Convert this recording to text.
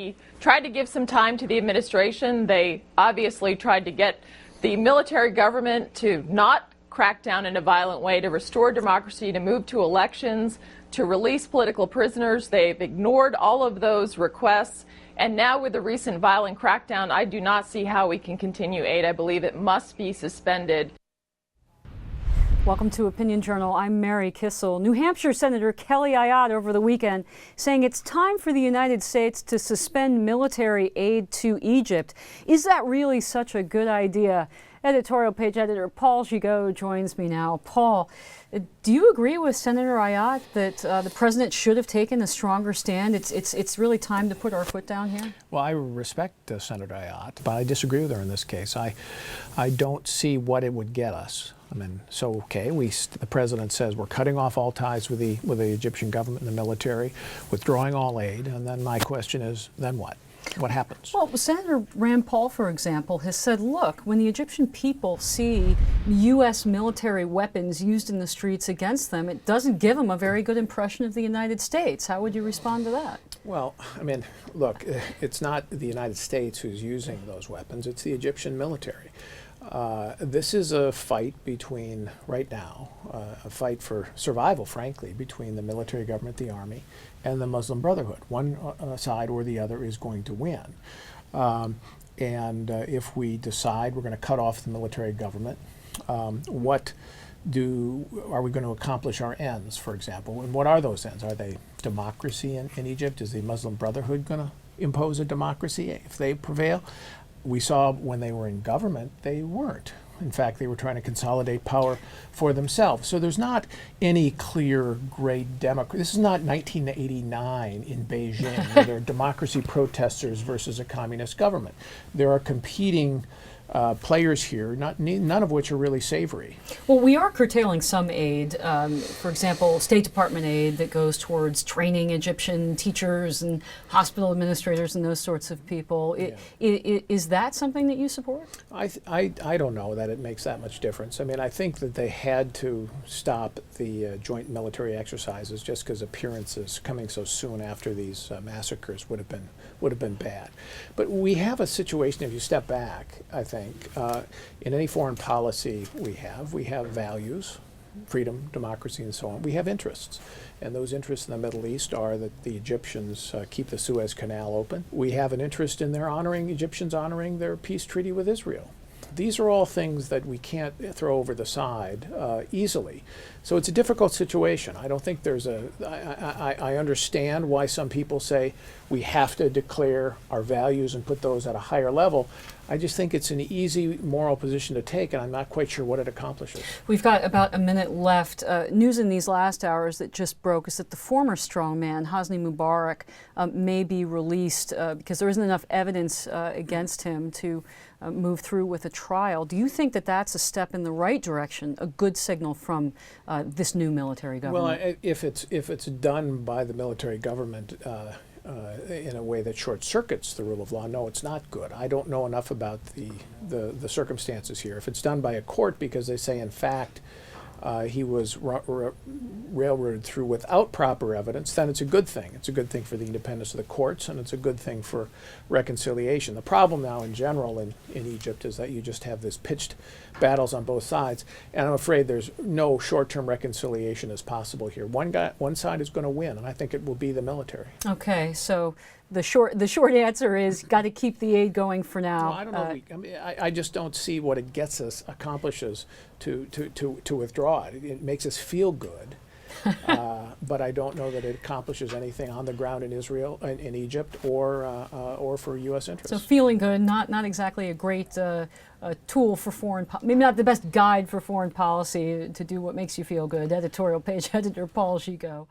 He tried to give some time to the administration. They obviously tried to get the military government to not crack down in a violent way, to restore democracy, to move to elections, to release political prisoners. They've ignored all of those requests. And now with the recent violent crackdown, I do not see how we can continue aid. I believe it must be suspended. Welcome to Opinion Journal. I'm Mary Kissel. New Hampshire Senator Kelly Ayotte over the weekend saying it's time for the United States to suspend military aid to Egypt. Is that really such a good idea? Editorial page editor Paul Gigot joins me now. Paul, do you agree with Senator Ayotte that the president should have taken a stronger stand? It's really time to put our foot down here? Well, I respect Senator Ayotte, but I disagree with her in this case. I don't see what it would get us. I mean, so okay, the president says we're cutting off all ties with the Egyptian government and the military, withdrawing all aid, and then my question is, then what? What happens? Well, Senator Rand Paul, for example, has said, look, when the Egyptian people see U.S. military weapons used in the streets against them, it doesn't give them a very good impression of the United States. How would you respond to that? Well, I mean, look, it's not the United States who's using those weapons, it's the Egyptian military. This is a fight between, right now, a fight for survival, frankly, between the military government, the army, and the Muslim Brotherhood. One side or the other is going to win. If we decide we're going to cut off the military government, are we going to accomplish our ends, for example? And what are those ends? Are they democracy in Egypt? Is the Muslim Brotherhood going to impose a democracy if they prevail? We saw when they were in government, they weren't. In fact, they were trying to consolidate power for themselves. So there's not any clear, great democracy. This is not 1989 in Beijing, where there are democracy protesters versus a communist government. There are competing players here, none of which are really savory. Well, we are curtailing some aid. For example, State Department aid that goes towards training Egyptian teachers and hospital administrators and those sorts of people. Yeah. Is that something that you support? I don't know that it makes that much difference. I mean, I think that they had to stop the joint military exercises just because appearances coming so soon after these massacres would have been bad. But we have a situation, if you step back, I think, in any foreign policy we have values, freedom, democracy, and so on. We have interests. And those interests in the Middle East are that the Egyptians keep the Suez Canal open. We have an interest in Egyptians honoring their peace treaty with Israel. These are all things that we can't throw over the side easily. So it's a difficult situation. I don't think there's I understand why some people say we have to declare our values and put those at a higher level. I just think it's an easy moral position to take, and I'm not quite sure what it accomplishes. We've got about a minute left. News in these last hours that just broke is that the former strongman, Hosni Mubarak, may be released because there isn't enough evidence against him to move through with a trial. Do you think that that's a step in the right direction, a good signal from this new military government? Well, if it's done by the military government in a way that short circuits the rule of law, no, it's not good. I don't know enough about the circumstances here. If it's done by a court because they say, in fact, he was railroaded through without proper evidence, then it's a good thing. It's a good thing for the independence of the courts, and it's a good thing for reconciliation. The problem now in general in Egypt is that you just have this pitched battles on both sides, and I'm afraid there's no short-term reconciliation as possible here. One side is going to win, and I think it will be the military. Okay, so the short answer is got to keep the aid going for now. Well, I don't know. I just don't see what it accomplishes to withdraw it. It makes us feel good, but I don't know that it accomplishes anything on the ground in Israel, in Egypt, or for U.S. interests. So feeling good, not exactly a great tool for foreign, maybe not the best guide for foreign policy to do what makes you feel good. Editorial page editor Paul Gigot.